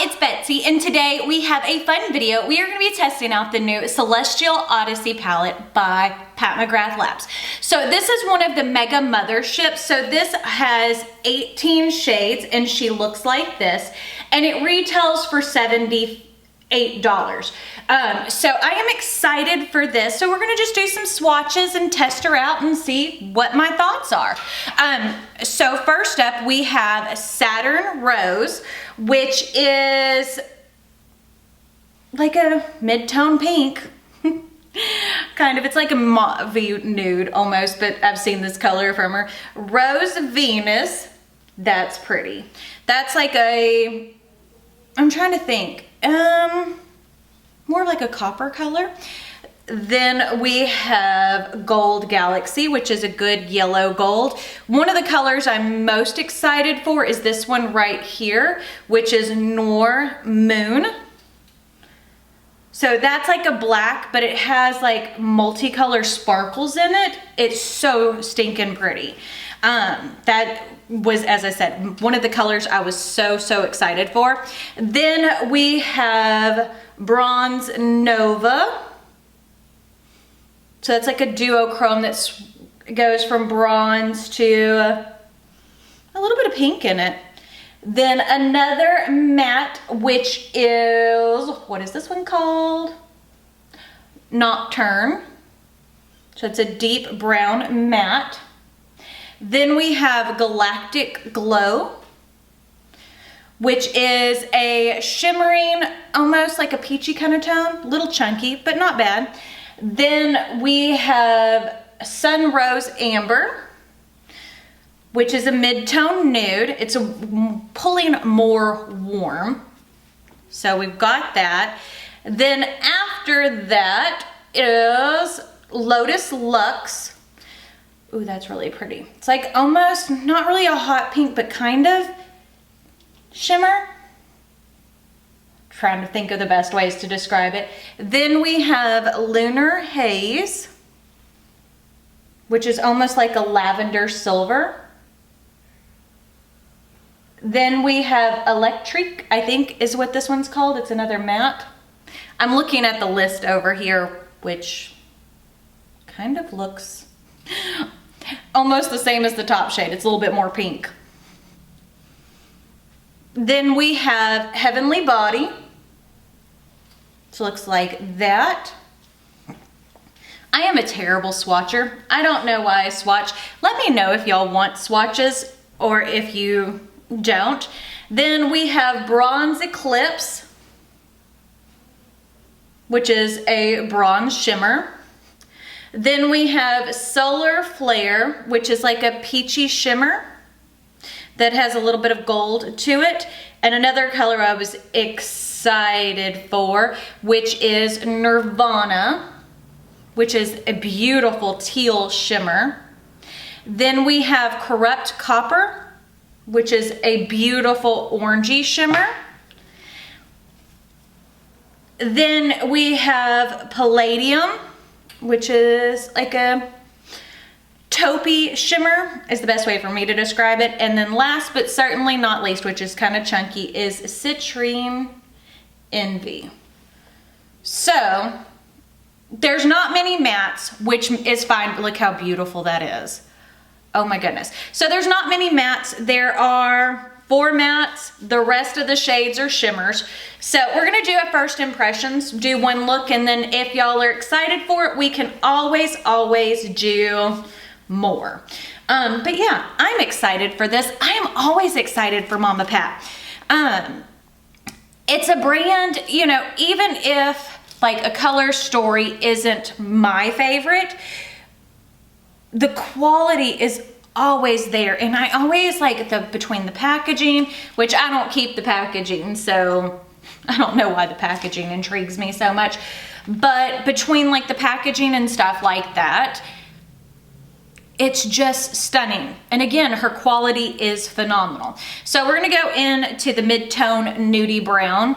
it's Betsy, and today we have a fun video. We are going to be testing out the new Celestial Odyssey palette by Pat Mcgrath Labs. So this is one of the mega motherships. So this has 18 shades and she looks like this, and it retails for $78. So I am excited for this. So we're gonna just do some swatches and test her out and see what my thoughts are. So first up we have Saturn Rose, which is like a mid-tone pink. Kind of, it's like a mauve nude almost, but I've seen this color from her. Rose Venus, that's pretty. That's like a, I'm trying to think, more like a copper color. Then we have Gold Galaxy, which is a good yellow gold. One of the colors I'm most excited for is this one right here, which is Noor Moon. So that's like a black, but it has like multicolor sparkles in it. It's so stinking pretty. That was, as I said, one of the colors I was so excited for. Then we have Bronze Nova. So that's like a duochrome that goes from bronze to a little bit of pink in it. Then another matte, which is, what is this one called? Nocturne. So it's a deep brown matte. Then we have Galactic Glow, which is a shimmering, almost like a peachy kind of tone, a little chunky, but not bad. Then we have Sun Rose Amber, which is a mid-tone nude. It's pulling more warm. So we've got that. Then after that is Lotus Luxe. Ooh, that's really pretty. It's like almost, not really a hot pink, but kind of shimmer. Trying to think of the best ways to describe it. Then we have Lunar Haze, which is almost like a lavender silver. Then we have Electric, I think is what this one's called. It's another matte. I'm looking at the list over here, which kind of looks almost the same as the top shade. It's a little bit more pink. Then we have Heavenly Body. So it looks like that. I am a terrible swatcher. I don't know why I swatch. Let me know if y'all want swatches or if you don't. Then we have Bronze Eclipse, which is a bronze shimmer. Then we have Solar Flare, which is like a peachy shimmer that has a little bit of gold to it. And another color I was excited for, which is Nirvana, which is a beautiful teal shimmer. Then we have Corrupt Copper, which is a beautiful orangey shimmer. Then we have Palladium, which is like a taupey shimmer, is the best way for me to describe it. And then last but certainly not least, which is kind of chunky, is Citrine Envy. So there's not many mattes, which is fine, but look how beautiful that is. Oh my goodness. So there's not many mattes. There are 4 mattes. The rest of the shades are shimmers. So we're gonna do a first impressions, do one look, and then if y'all are excited for it, we can always do more. But yeah, I'm excited for this. I am always excited for Mama Pat. It's a brand, you know, even if like a color story isn't my favorite, the quality is always there. And I always like between the packaging, which I don't keep the packaging, so I don't know why the packaging intrigues me so much, but between like the packaging and stuff like that, it's just stunning. And again, her quality is phenomenal. So we're gonna go into the mid-tone nudie brown,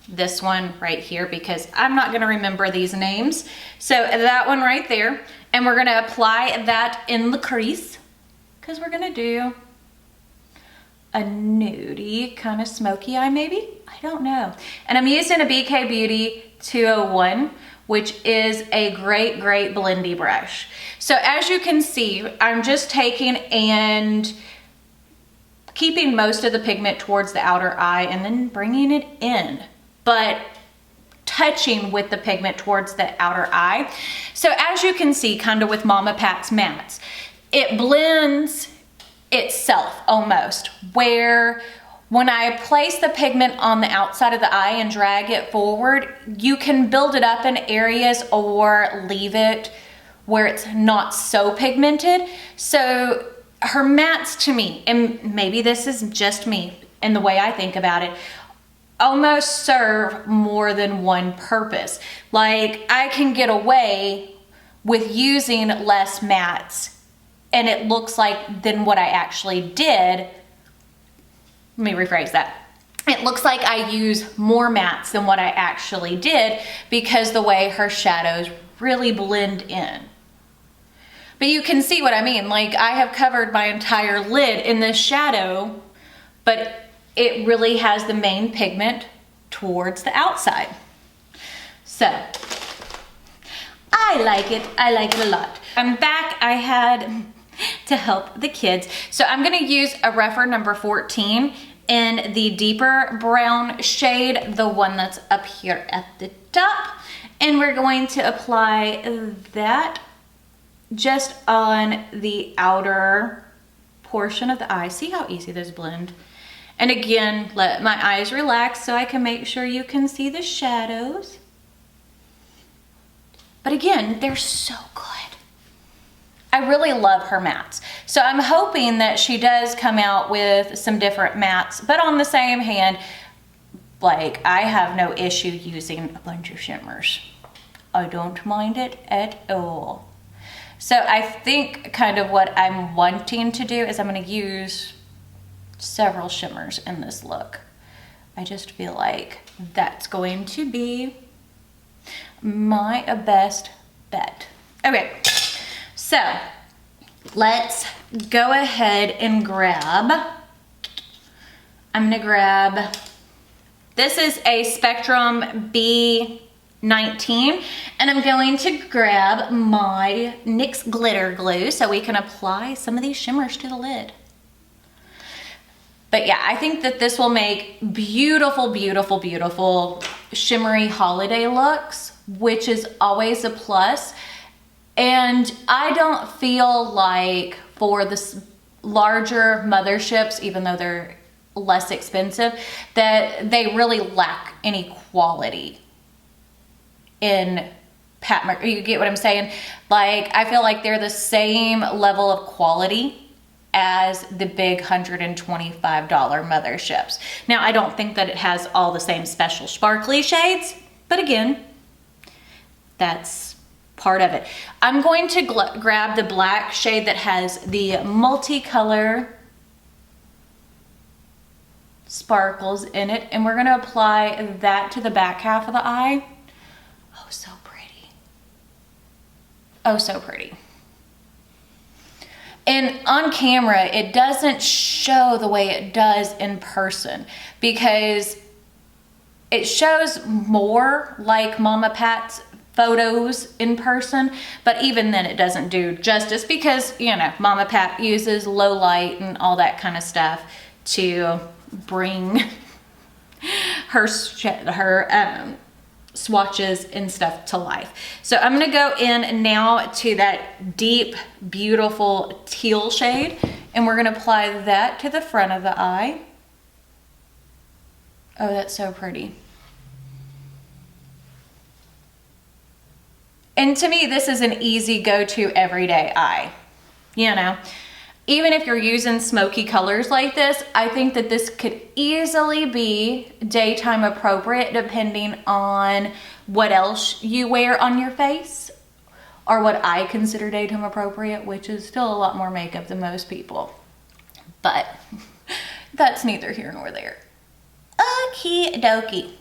this one right here, because I'm not gonna remember these names. So that one right there, and we're gonna apply that in the crease, because we're gonna do a nudie, kind of smoky eye maybe? I don't know. And I'm using a BK Beauty 201, which is a great, great blendy brush. So as you can see, I'm just taking and keeping most of the pigment towards the outer eye and then bringing it in, but touching with the pigment towards the outer eye. So as you can see, kind of with Mama Pat's mattes, it blends itself almost, where when I place the pigment on the outside of the eye and drag it forward, you can build it up in areas or leave it where it's not so pigmented. So her mattes to me, and maybe this is just me and the way I think about it, almost serve more than one purpose. Like I can get away with using less mattes and it looks like than what I actually did. Let me rephrase that. It looks like I use more mattes than what I actually did because the way her shadows really blend in. But you can see what I mean. Like I have covered my entire lid in this shadow, but it really has the main pigment towards the outside. So I like it a lot. I'm back. I had to help the kids. So I'm gonna use a rougher number 14 in the deeper brown shade, the one that's up here at the top. And we're going to apply that just on the outer portion of the eye. See how easy those blend? And again, let my eyes relax so I can make sure you can see the shadows. But again, they're so good. I really love her mattes. So I'm hoping that she does come out with some different mattes, but on the same hand, like I have no issue using a bunch of shimmers. I don't mind it at all. So I think kind of what I'm wanting to do is I'm gonna use several shimmers in this look. I just feel like that's going to be my best bet. Okay, so let's go ahead and grab, I'm gonna grab, this is a Spectrum B19, and I'm going to grab my NYX glitter glue so we can apply some of these shimmers to the lid. But yeah, I think that this will make beautiful, beautiful, beautiful shimmery holiday looks, which is always a plus. And I don't feel like for the larger motherships, even though they're less expensive, that they really lack any quality in Pat Mcgrath. You get what I'm saying? Like, I feel like they're the same level of quality as the big $125 motherships. Now, I don't think that it has all the same special sparkly shades, but again, that's part of it. I'm going to grab the black shade that has the multicolor sparkles in it, and we're gonna apply that to the back half of the eye. Oh, so pretty. Oh, so pretty. And on camera, it doesn't show the way it does in person because it shows more like Mama Pat's photos in person, but even then it doesn't do justice because, you know, Mama Pat uses low light and all that kind of stuff to bring her swatches and stuff to life. So I'm gonna go in now to that deep, beautiful teal shade, and we're gonna apply that to the front of the eye. Oh, that's so pretty. And to me, this is an easy go-to everyday eye. You know, even if you're using smoky colors like this, I think that this could easily be daytime appropriate depending on what else you wear on your face, or what I consider daytime appropriate, which is still a lot more makeup than most people. But that's neither here nor there. Okie dokie.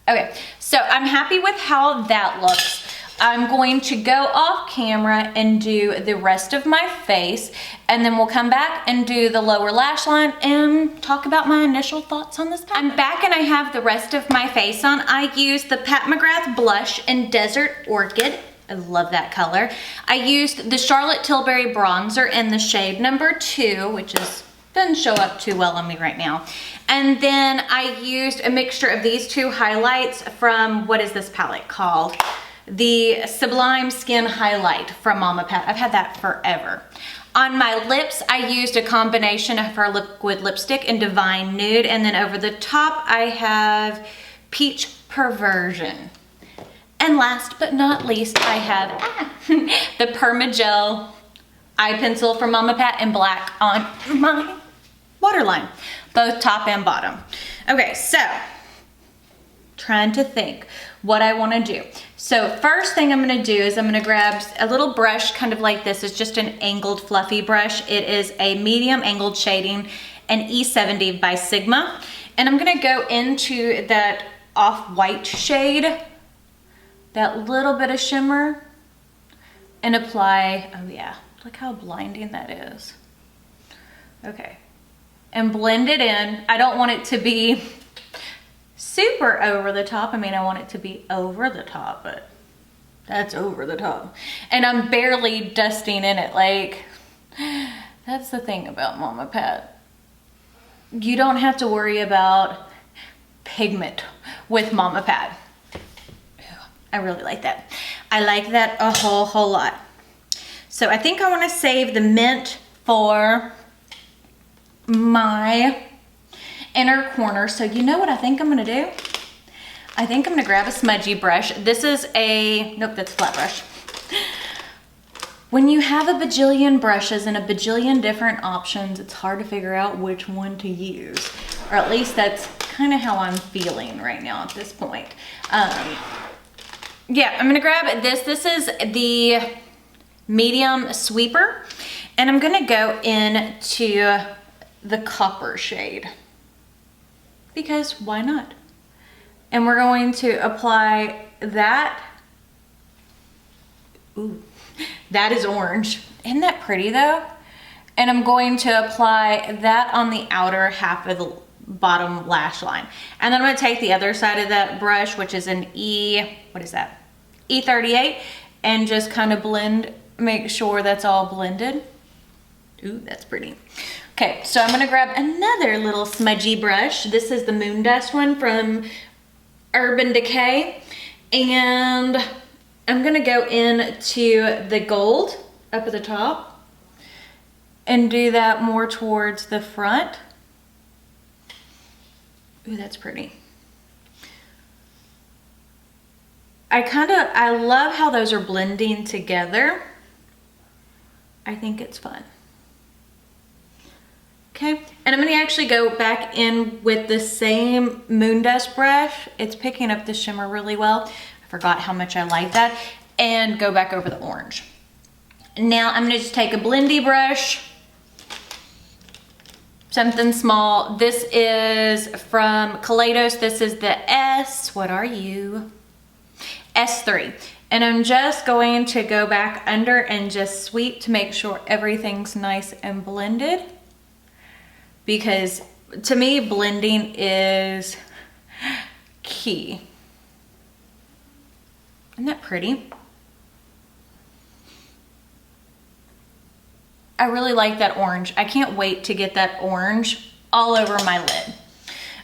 Okay, so I'm happy with how that looks. I'm going to go off camera and do the rest of my face, and then we'll come back and do the lower lash line and talk about my initial thoughts on this palette. I'm back and I have the rest of my face on. I used the Pat McGrath blush in Desert Orchid. I love that color. I used the Charlotte Tilbury bronzer in the shade number 2, which doesn't show up too well on me right now. And then I used a mixture of these two highlights from, what is this palette called? The Sublime Skin Highlight from Mama Pat. I've had that forever. On my lips, I used a combination of her liquid lipstick in Divine Nude, and then over the top, I have Peach Perversion. And last but not least, I have the Permagel eye pencil from Mama Pat in black on my waterline, both top and bottom. Okay, so trying to think what I want to do. So first thing I'm going to do is I'm going to grab a little brush kind of like this. It's just an angled fluffy brush. It is a medium angled shading, an E70 by Sigma. And I'm going to go into that off-white shade, that little bit of shimmer, and apply, oh yeah, look how blinding that is. Okay, and blend it in. I don't want it to be super over the top. I mean, I want it to be over the top, but that's over the top. And I'm barely dusting in it. Like, that's the thing about Mama Pat. You don't have to worry about pigment with Mama Pat. I really like that. I like that a whole lot. So I think I want to save the mint for my inner corner. So you know what I think I'm gonna do? I think I'm gonna grab a smudgy brush. This is a, nope, that's a flat brush. When you have a bajillion brushes and a bajillion different options, it's hard to figure out which one to use. Or at least that's kind of how I'm feeling right now at this point. Yeah, I'm gonna grab this. This is the medium sweeper. And I'm gonna go into the copper shade, because why not? And we're going to apply that. Ooh, that is orange. Isn't that pretty though? And I'm going to apply that on the outer half of the bottom lash line. And then I'm gonna take the other side of that brush, which is an what is that? E38, and just kind of blend, make sure that's all blended. Ooh, that's pretty. Okay, so I'm gonna grab another little smudgy brush. This is the Moon Dust one from Urban Decay. And I'm gonna go into the gold up at the top and do that more towards the front. Ooh, that's pretty. I love how those are blending together. I think it's fun. Okay, and I'm gonna actually go back in with the same Moon Dust brush. It's picking up the shimmer really well. I forgot how much I like that. And go back over the orange. Now I'm gonna just take a blendy brush, something small. This is from Kaleidos. This is the what are you? S3. And I'm just going to go back under and just sweep to make sure everything's nice and blended. Because to me, blending is key. Isn't that pretty? I really like that orange. I can't wait to get that orange all over my lid.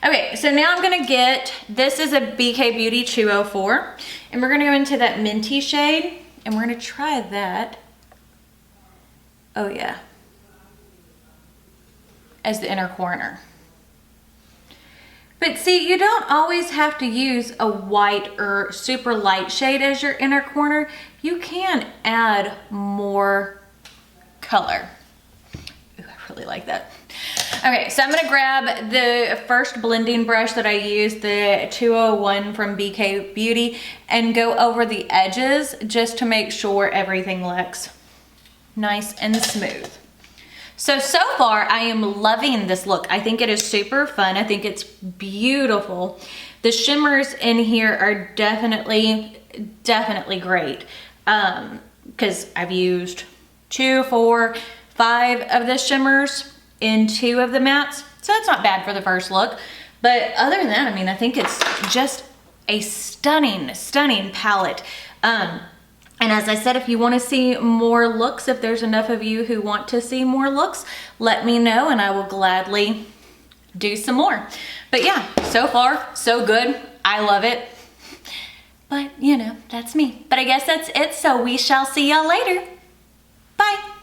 Okay, so now I'm gonna get, this is a BK Beauty 204, and we're gonna go into that minty shade, and we're gonna try that. Oh yeah. As the inner corner. But see, you don't always have to use a white or super light shade as your inner corner. You can add more color. Ooh, I really like that. Okay, so I'm gonna grab the first blending brush that I used, the 201 from BK Beauty, and go over the edges just to make sure everything looks nice and smooth. So far, I am loving this look. I think it is super fun. I think it's beautiful. The shimmers in here are definitely definitely great. Because I've used 2, 4, 5 of the shimmers in 2 of the mattes. So that's not bad for the first look. But other than that, I mean, I think it's just a stunning, stunning palette. And as I said, if you want to see more looks, if there's enough of you who want to see more looks, let me know and I will gladly do some more. But yeah, so far, so good. I love it. But, you know, that's me. But I guess that's it, so we shall see y'all later. Bye.